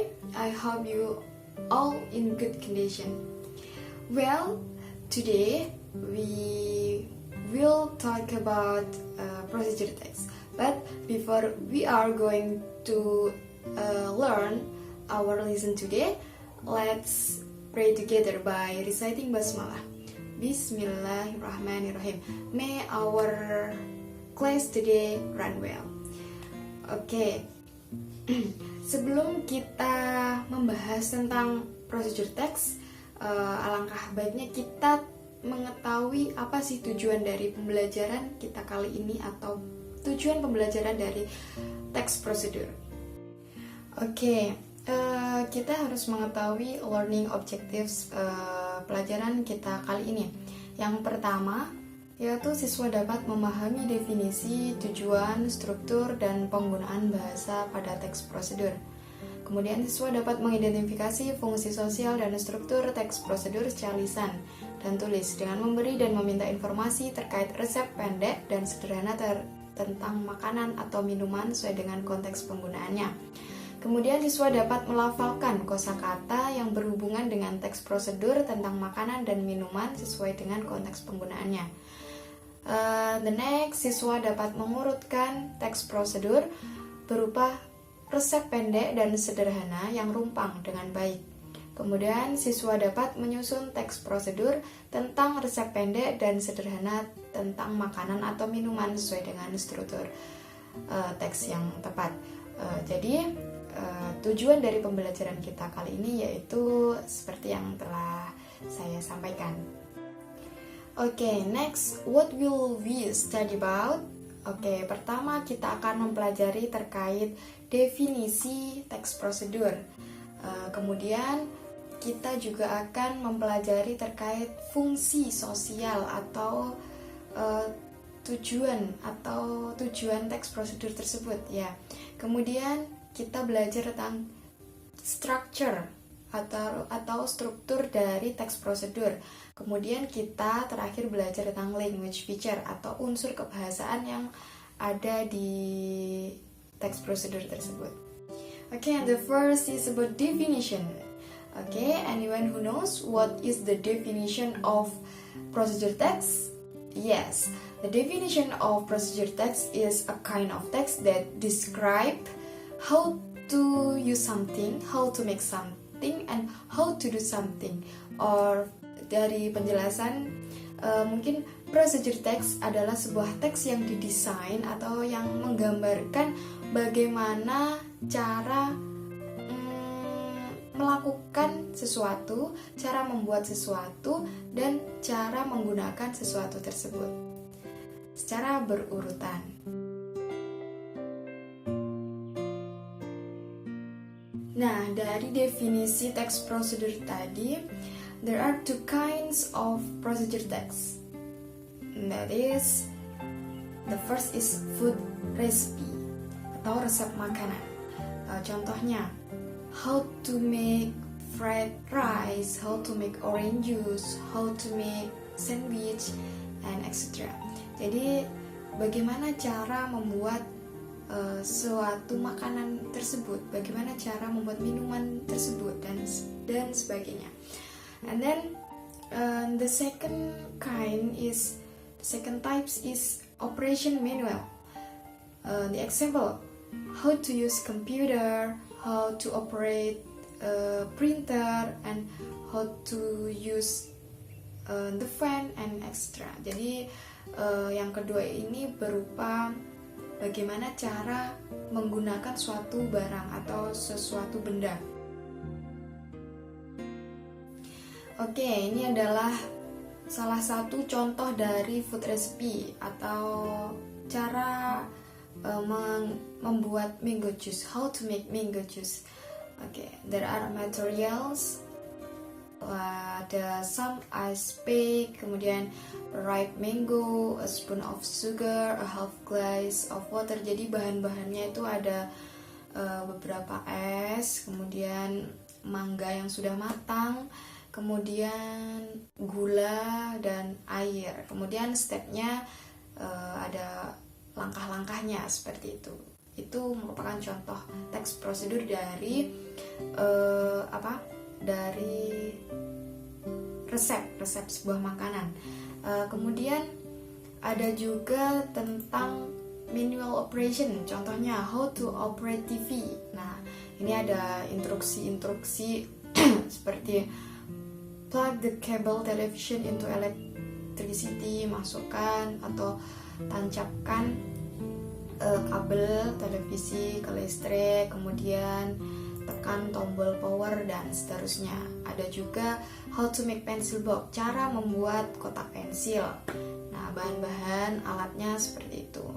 today. I hope you all in good condition. Well, today we will talk about procedure text. But before we are going to learn our lesson today, let's pray together by reciting basmalah. Bismillahirrahmanirrahim. May our class today run well. Oke. Sebelum kita membahas tentang procedure text, alangkah baiknya kita mengetahui apa sih tujuan dari pembelajaran kita kali ini atau tujuan pembelajaran dari text procedure. Oke, kita harus mengetahui learning objectives pelajaran kita kali ini. Yang pertama, yaitu siswa dapat memahami definisi, tujuan, struktur, dan penggunaan bahasa pada teks prosedur. Kemudian siswa dapat mengidentifikasi fungsi sosial dan struktur teks prosedur secara lisan dan tulis dengan memberi dan meminta informasi terkait resep pendek dan sederhana tentang makanan atau minuman sesuai dengan konteks penggunaannya. Kemudian siswa dapat melafalkan kosakata yang berhubungan dengan teks prosedur tentang makanan dan minuman sesuai dengan konteks penggunaannya. The next, siswa dapat mengurutkan teks prosedur berupa resep pendek dan sederhana yang rumpang dengan baik. Kemudian siswa dapat menyusun teks prosedur tentang resep pendek dan sederhana tentang makanan atau minuman sesuai dengan struktur teks yang tepat. Jadi tujuan dari pembelajaran kita kali ini yaitu seperti yang telah saya sampaikan. Oke, next, what will we study about? Oke, pertama kita akan mempelajari terkait definisi teks prosedur. Kemudian kita juga akan mempelajari terkait fungsi sosial atau tujuan teks prosedur tersebut ya. Kemudian kita belajar tentang structure atau struktur dari teks prosedur. Kemudian kita terakhir belajar tentang language feature atau unsur kebahasaan yang ada di teks prosedur tersebut. Okay, and the first is about definition. Okay, anyone who knows what is the definition of procedure text? Yes, the definition of procedure text is a kind of text that describe how to use something, how to make something, and how to do something. Or dari penjelasan, mungkin procedure text adalah sebuah teks yang didesain atau yang menggambarkan bagaimana cara melakukan sesuatu, cara membuat sesuatu, dan cara menggunakan sesuatu tersebut secara berurutan. Nah, dari definisi teks prosedur tadi, there are two kinds of procedure text. That is, the first is food recipe atau resep makanan. Contohnya, how to make fried rice, how to make orange juice, how to make sandwich, and etc. Jadi, bagaimana cara membuat suatu makanan tersebut, bagaimana cara membuat minuman tersebut, dan sebagainya. And then the second types is operation manual. The example, how to use computer, how to operate printer, and how to use the fan, and etc. Jadi yang kedua ini berupa bagaimana cara menggunakan suatu barang atau sesuatu benda. Oke, ini adalah salah satu contoh dari food recipe atau cara membuat mango juice. How to make mango juice. Oke, there are materials. Ada some ice pick, kemudian ripe mango, a spoon of sugar, a half glass of water. Jadi bahan-bahannya itu ada beberapa es, kemudian mangga yang sudah matang, kemudian gula dan air. Kemudian stepnya ada langkah-langkahnya seperti itu. Itu merupakan contoh teks prosedur dari dari resep sebuah makanan. Kemudian ada juga tentang manual operation, contohnya how to operate TV. Nah, ini ada instruksi seperti plug the cable television into electricity, masukkan atau tancapkan kabel televisi ke listrik, kemudian tekan tombol power dan seterusnya. Ada juga how to make pencil box, cara membuat kotak pensil. Nah, bahan-bahan alatnya seperti itu.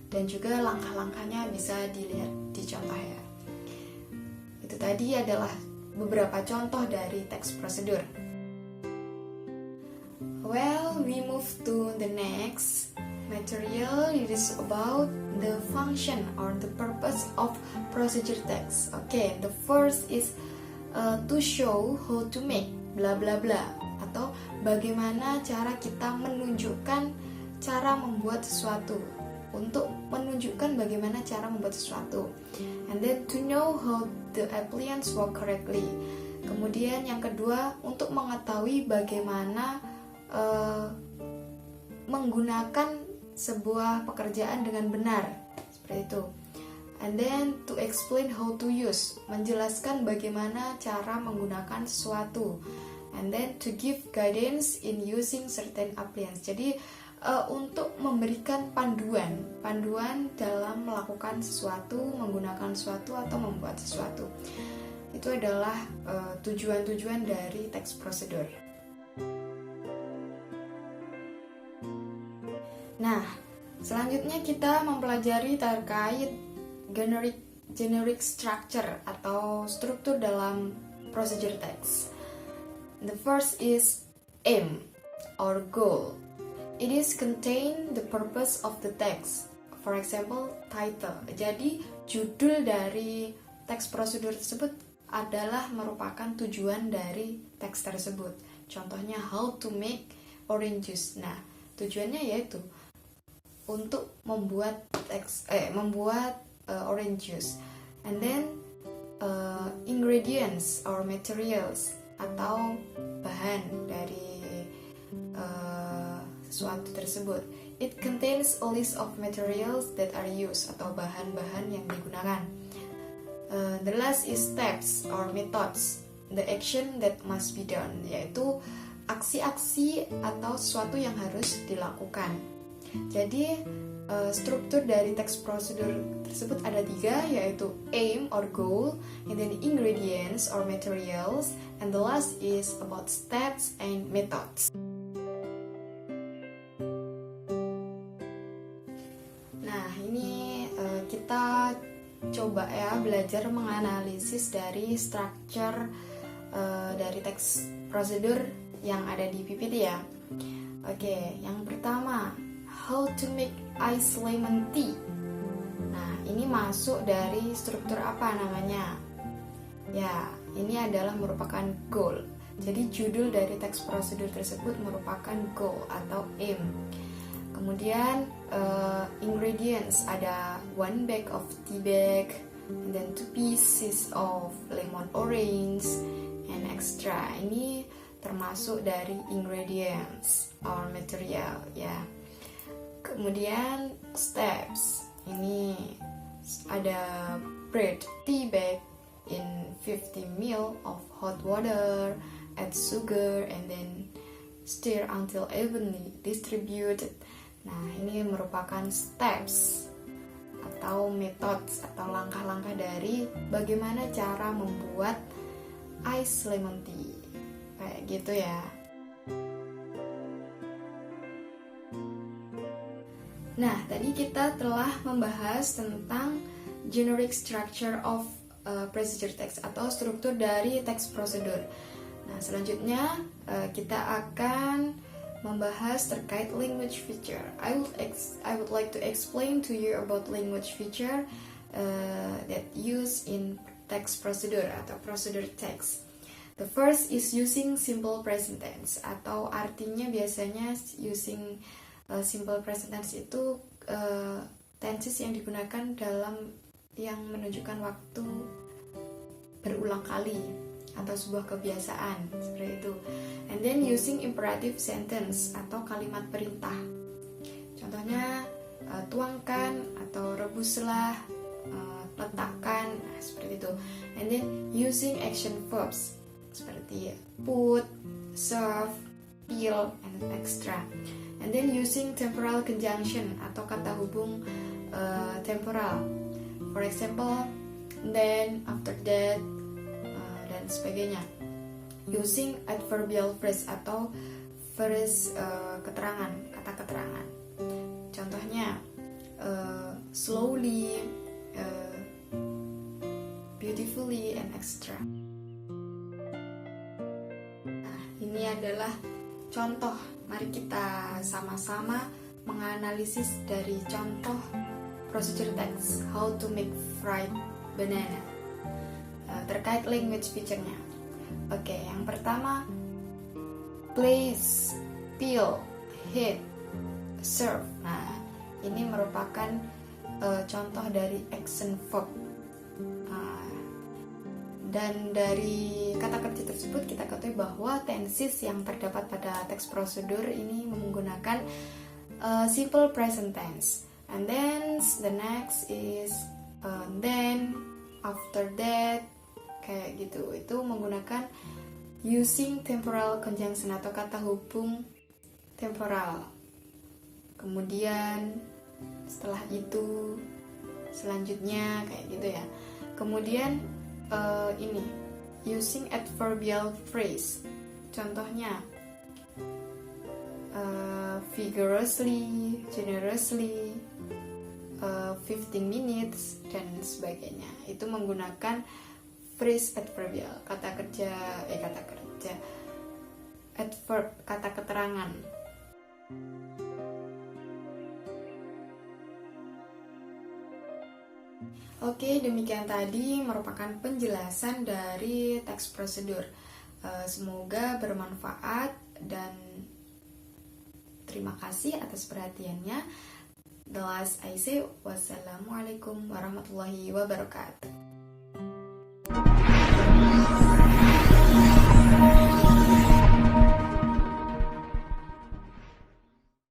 Dan juga langkah-langkahnya bisa dilihat di contoh ya. Itu tadi adalah beberapa contoh dari teks prosedur. Well, we move to the next material. It is about the function or the purpose of procedure text. Okay, the first is to show how to make bla bla bla, atau bagaimana cara kita menunjukkan cara membuat sesuatu, untuk menunjukkan bagaimana cara membuat sesuatu. And then to know how the appliance work correctly. Kemudian yang kedua, untuk mengetahui bagaimana menggunakan sebuah pekerjaan dengan benar, seperti itu. And then to explain how to use, menjelaskan bagaimana cara menggunakan sesuatu. And then to give guidance in using certain appliance. Jadi untuk memberikan panduan dalam melakukan sesuatu, menggunakan sesuatu atau membuat sesuatu. Itu adalah tujuan-tujuan dari teks prosedur. Nah, selanjutnya kita mempelajari terkait generic structure atau struktur dalam procedure text. The first is aim or goal. It is contain the purpose of the text. For example, title. Jadi, judul dari teks prosedur tersebut adalah merupakan tujuan dari teks tersebut. Contohnya, how to make orange juice. Nah, tujuannya yaitu untuk membuat orange juice. And then ingredients or materials, atau bahan dari sesuatu tersebut. It contains a list of materials that are used, atau bahan-bahan yang digunakan. The last is steps or methods, the action that must be done, yaitu aksi-aksi atau sesuatu yang harus dilakukan. Jadi struktur dari teks prosedur tersebut ada 3, yaitu aim or goal, and then ingredients or materials, and the last is about steps and methods. Nah, ini kita coba ya belajar menganalisis dari structure dari teks prosedur yang ada di PPT ya. Oke, yang pertama, how to make ice lemon tea. Nah, ini masuk dari struktur apa namanya? Ya, ini adalah merupakan goal. Jadi judul dari teks prosedur tersebut merupakan goal atau aim. Kemudian ingredients, ada 1 bag of tea bag, and then 2 pieces of lemon orange, and extra. Ini termasuk dari ingredients or material ya. Kemudian steps, ini ada bread tea bag in 50 ml of hot water, add sugar, and then stir until evenly distributed. Nah, ini merupakan steps atau methods atau langkah-langkah dari bagaimana cara membuat ice lemon tea, kayak gitu ya. Nah, tadi kita telah membahas tentang generic structure of procedure text atau struktur dari teks prosedur. Nah, selanjutnya kita akan membahas terkait language feature. I would like to explain to you about language feature that used in text procedure atau procedure text. The first is using simple present tense, atau artinya biasanya using simple present tense itu tenses yang digunakan dalam yang menunjukkan waktu berulang kali atau sebuah kebiasaan seperti itu. And then using imperative sentence atau kalimat perintah. Contohnya tuangkan atau rebuslah, letakkan, seperti itu. And then using action verbs seperti put, serve, peel, and extra. And then using temporal conjunction atau kata hubung temporal. For example, then, after that, dan sebagainya. Using adverbial phrase atau phrase keterangan, kata keterangan. Contohnya slowly, beautifully, and extra. Nah, ini adalah contoh. Mari kita sama-sama menganalisis dari contoh procedure text how to make fried banana terkait language feature-nya. Oke, yang pertama, place, peel, heat, serve. Nah, ini merupakan contoh dari action verb. Dan dari kata kerja tersebut kita ketahui bahwa tenses yang terdapat pada teks prosedur ini menggunakan simple present tense. And then the next is then, after that, kayak gitu. Itu menggunakan using temporal conjunction atau kata hubung temporal. Kemudian setelah itu selanjutnya kayak gitu ya. Kemudian ini using adverbial phrase. Contohnya vigorously, generously, 15 minutes, dan sebagainya. Itu menggunakan phrase adverbial, adverb, kata keterangan. Oke, demikian tadi merupakan penjelasan dari teks prosedur. Semoga bermanfaat dan terima kasih atas perhatiannya. The last I say, wassalamualaikum warahmatullahi wabarakatuh.